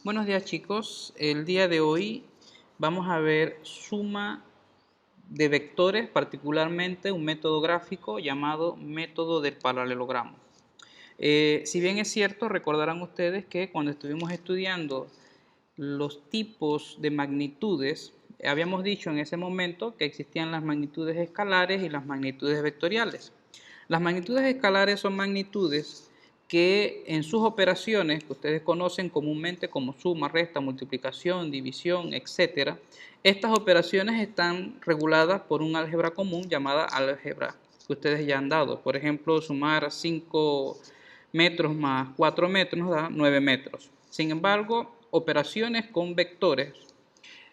Buenos días chicos, el día de hoy vamos a ver suma de vectores, particularmente un método gráfico llamado método del paralelogramo. Si bien es cierto, recordarán ustedes que cuando estuvimos estudiando los tipos de magnitudes, habíamos dicho en ese momento que existían las magnitudes escalares y las magnitudes vectoriales. Las magnitudes escalares son magnitudes que en sus operaciones, que ustedes conocen comúnmente como suma, resta, multiplicación, división, etc., estas operaciones están reguladas por un álgebra común llamada álgebra que ustedes ya han dado. Por ejemplo, sumar 5 metros más 4 metros nos da 9 metros. Sin embargo, operaciones con vectores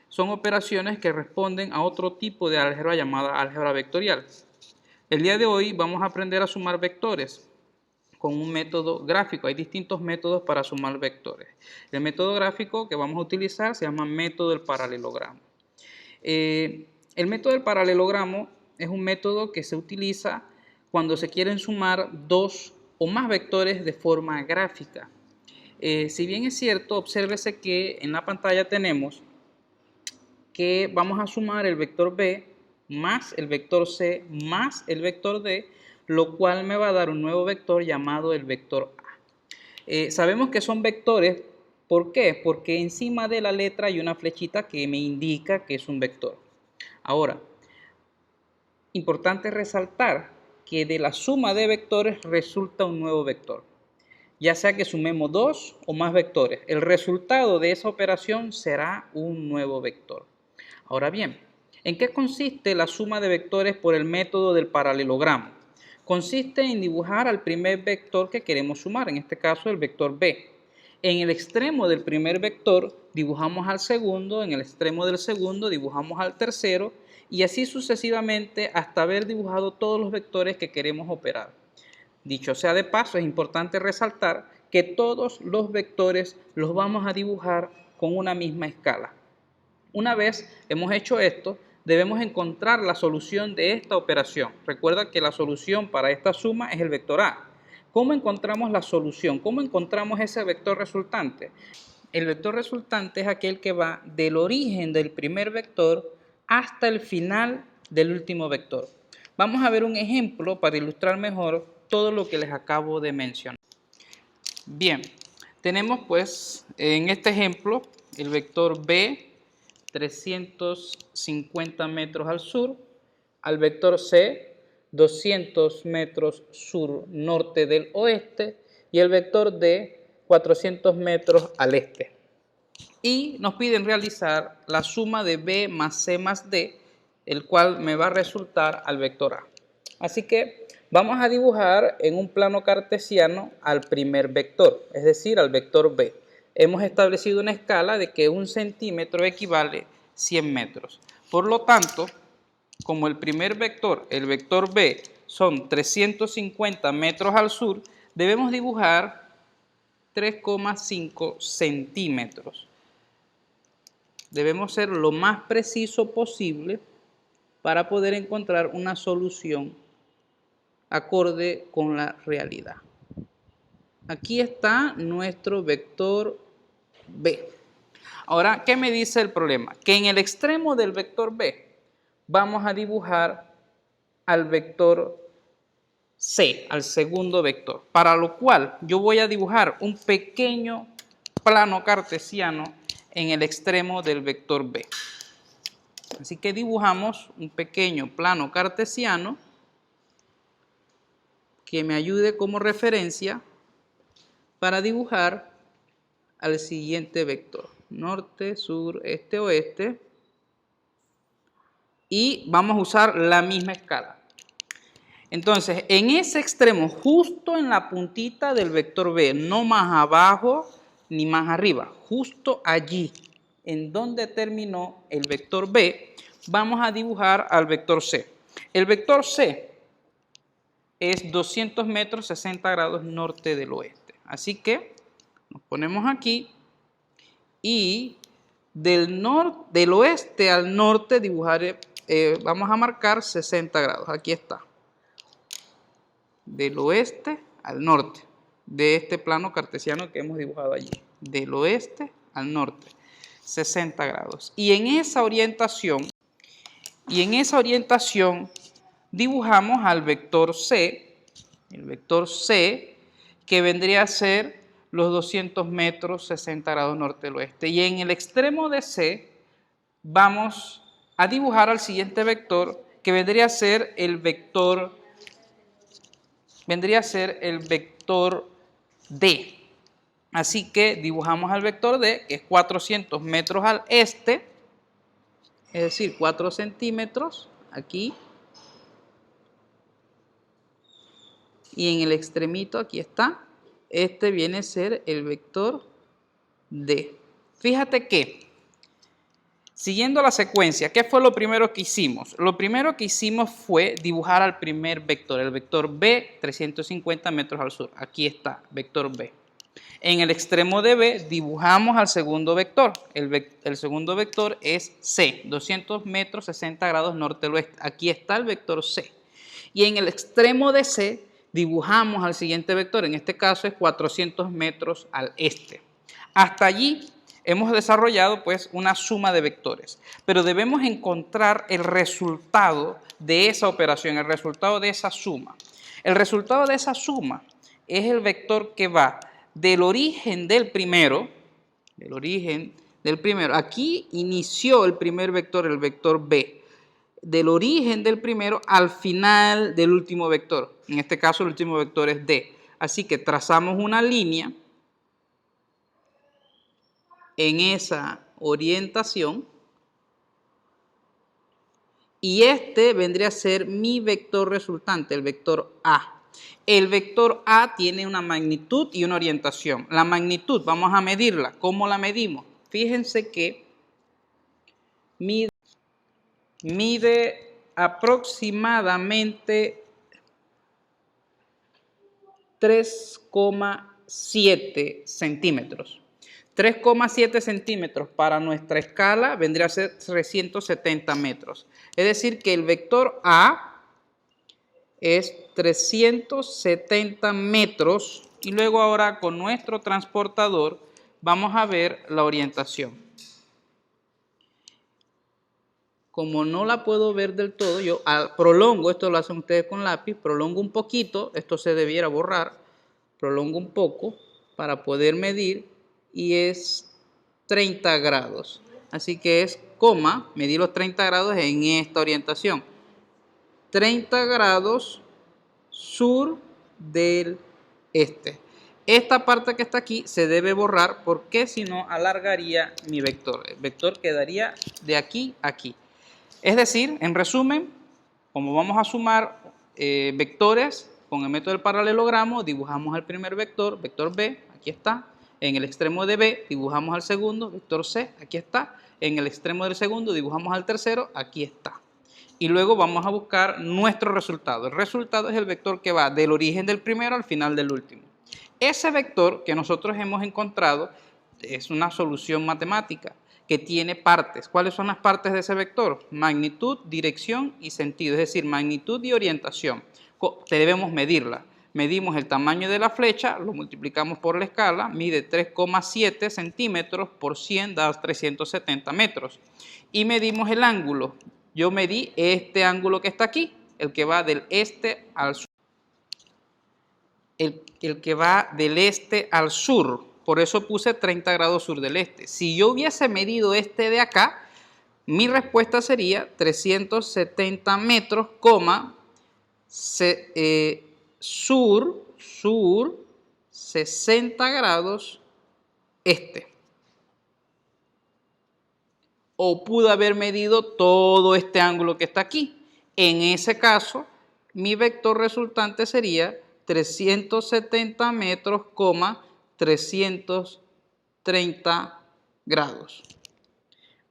son operaciones que responden a otro tipo de álgebra llamada álgebra vectorial. El día de hoy vamos a aprender a sumar vectores con un método gráfico. Hay distintos métodos para sumar vectores. El método gráfico que vamos a utilizar se llama método del paralelogramo. El método del paralelogramo es un método que se utiliza cuando se quieren sumar dos o más vectores de forma gráfica. Si bien es cierto, obsérvese que en la pantalla tenemos que vamos a sumar el vector B más el vector C más el vector D, lo cual me va a dar un nuevo vector llamado el vector A. Sabemos que son vectores, ¿por qué? Porque encima de la letra hay una flechita que me indica que es un vector. Ahora, importante resaltar que de la suma de vectores resulta un nuevo vector. Ya sea que sumemos dos o más vectores, el resultado de esa operación será un nuevo vector. Ahora bien, ¿en qué consiste la suma de vectores por el método del paralelogramo? Consiste en dibujar al primer vector que queremos sumar, en este caso el vector B. En el extremo del primer vector dibujamos al segundo, en el extremo del segundo dibujamos al tercero y así sucesivamente hasta haber dibujado todos los vectores que queremos operar. Dicho sea de paso, es importante resaltar que todos los vectores los vamos a dibujar con una misma escala. Una vez hemos hecho esto, debemos encontrar la solución de esta operación. Recuerda que la solución para esta suma es el vector A. ¿Cómo encontramos la solución? ¿Cómo encontramos ese vector resultante? El vector resultante es aquel que va del origen del primer vector hasta el final del último vector. Vamos a ver un ejemplo para ilustrar mejor todo lo que les acabo de mencionar. Bien, tenemos pues en este ejemplo el vector B 350 metros al sur, al vector C 200 metros sur-norte del oeste y el vector D 400 metros al este. Y nos piden realizar la suma de B más C más D, el cual me va a resultar al vector A. Así que vamos a dibujar en un plano cartesiano al primer vector, es decir, al vector B. Hemos establecido una escala de que 1 centímetro equivale 100 metros. Por lo tanto, como el primer vector, el vector B, son 350 metros al sur, debemos dibujar 3,5 centímetros. Debemos ser lo más preciso posible para poder encontrar una solución acorde con la realidad. Aquí está nuestro vector B. Ahora, ¿qué me dice el problema? Que en el extremo del vector B vamos a dibujar al vector C, al segundo vector, para lo cual yo voy a dibujar un pequeño plano cartesiano en el extremo del vector B. Así que dibujamos un pequeño plano cartesiano que me ayude como referencia para dibujar al siguiente vector, norte, sur, este, oeste, y vamos a usar la misma escala. Entonces, en ese extremo, justo en la puntita del vector B, no más abajo ni más arriba, justo allí, en donde terminó el vector B, vamos a dibujar al vector C. El vector C es 200 metros 60 grados norte del oeste. Así que nos ponemos aquí y del oeste al norte dibujaré, vamos a marcar 60 grados. Aquí está. Del oeste al norte de este plano cartesiano que hemos dibujado allí. Del oeste al norte, 60 grados. Y en esa orientación dibujamos al vector C, el vector C, que vendría a ser los 200 metros, 60 grados norte del oeste. Y en el extremo de C vamos a dibujar al siguiente vector, que vendría a ser el vector D. Así que dibujamos al vector D, que es 400 metros al este, es decir, 4 centímetros aquí. Y en el extremito, aquí está, este viene a ser el vector D. Fíjate que, siguiendo la secuencia, ¿qué fue lo primero que hicimos? Lo primero que hicimos fue dibujar al primer vector, el vector B, 350 metros al sur. Aquí está, vector B. En el extremo de B dibujamos al segundo vector. El segundo vector es C, 200 metros, 60 grados norte del oeste. Aquí está el vector C. Y en el extremo de C dibujamos al siguiente vector, en este caso es 400 metros al este. Hasta allí hemos desarrollado pues una suma de vectores, pero debemos encontrar el resultado de esa operación, el resultado de esa suma. El resultado de esa suma es el vector que va del origen del primero, aquí inició el primer vector, el vector B, del origen del primero al final del último vector. En este caso el último vector es D. Así que trazamos una línea en esa orientación y este vendría a ser mi vector resultante, el vector A. El vector A tiene una magnitud y una orientación. La magnitud, vamos a medirla. ¿Cómo la medimos? Fíjense que mide aproximadamente 3,7 centímetros. 3,7 centímetros para nuestra escala vendría a ser 370 metros. Es decir, que el vector A es 370 metros y luego ahora con nuestro transportador vamos a ver la orientación. Como no la puedo ver del todo, yo prolongo, esto lo hacen ustedes con lápiz, prolongo un poquito, esto se debiera borrar, prolongo un poco para poder medir y es 30 grados. Así que es coma, medir los 30 grados en esta orientación. 30 grados sur del este. Esta parte que está aquí se debe borrar porque si no alargaría mi vector. El vector quedaría de aquí a aquí. Es decir, en resumen, como vamos a sumar vectores con el método del paralelogramo, dibujamos el primer vector, vector B, aquí está. En el extremo de B dibujamos al segundo, vector C, aquí está. En el extremo del segundo dibujamos al tercero, aquí está. Y luego vamos a buscar nuestro resultado. El resultado es el vector que va del origen del primero al final del último. Ese vector que nosotros hemos encontrado es una solución matemática que tiene partes. ¿Cuáles son las partes de ese vector? Magnitud, dirección y sentido, es decir, magnitud y orientación. Debemos medirla. Medimos el tamaño de la flecha, lo multiplicamos por la escala, mide 3,7 centímetros por 100 da 370 metros. Y medimos el ángulo. Yo medí este ángulo que está aquí, el que va del este al sur. El que va del este al sur, por eso puse 30 grados sur del este. Si yo hubiese medido este de acá, mi respuesta sería 370 metros, sur 60 grados este. O pude haber medido todo este ángulo que está aquí. En ese caso, mi vector resultante sería 370 metros, 330 grados.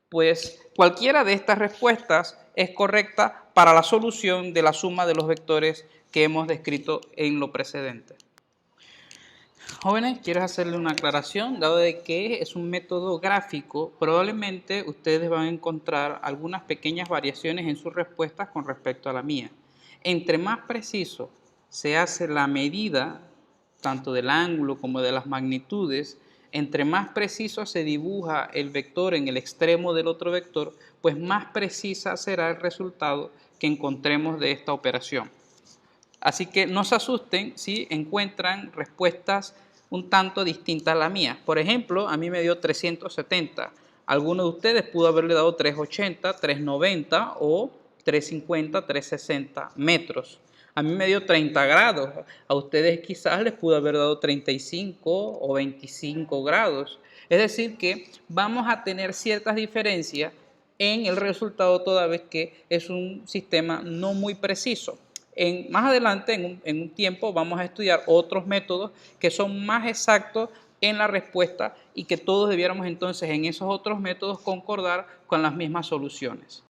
Pues cualquiera de estas respuestas es correcta para la solución de la suma de los vectores que hemos descrito en lo precedente. Jóvenes, quiero hacerle una aclaración, dado de que es un método gráfico, probablemente ustedes van a encontrar algunas pequeñas variaciones en sus respuestas con respecto a la mía. Entre más preciso se hace la medida, tanto del ángulo como de las magnitudes, entre más preciso se dibuja el vector en el extremo del otro vector, pues más precisa será el resultado que encontremos de esta operación. Así que no se asusten si encuentran respuestas un tanto distintas a la mía. Por ejemplo, a mí me dio 370. Alguno de ustedes pudo haberle dado 380, 390 o 350, 360 metros. A mí me dio 30 grados. A ustedes quizás les pudo haber dado 35 o 25 grados. Es decir, que vamos a tener ciertas diferencias en el resultado toda vez que es un sistema no muy preciso. Más adelante, en un tiempo, vamos a estudiar otros métodos que son más exactos en la respuesta y que todos debiéramos entonces en esos otros métodos concordar con las mismas soluciones.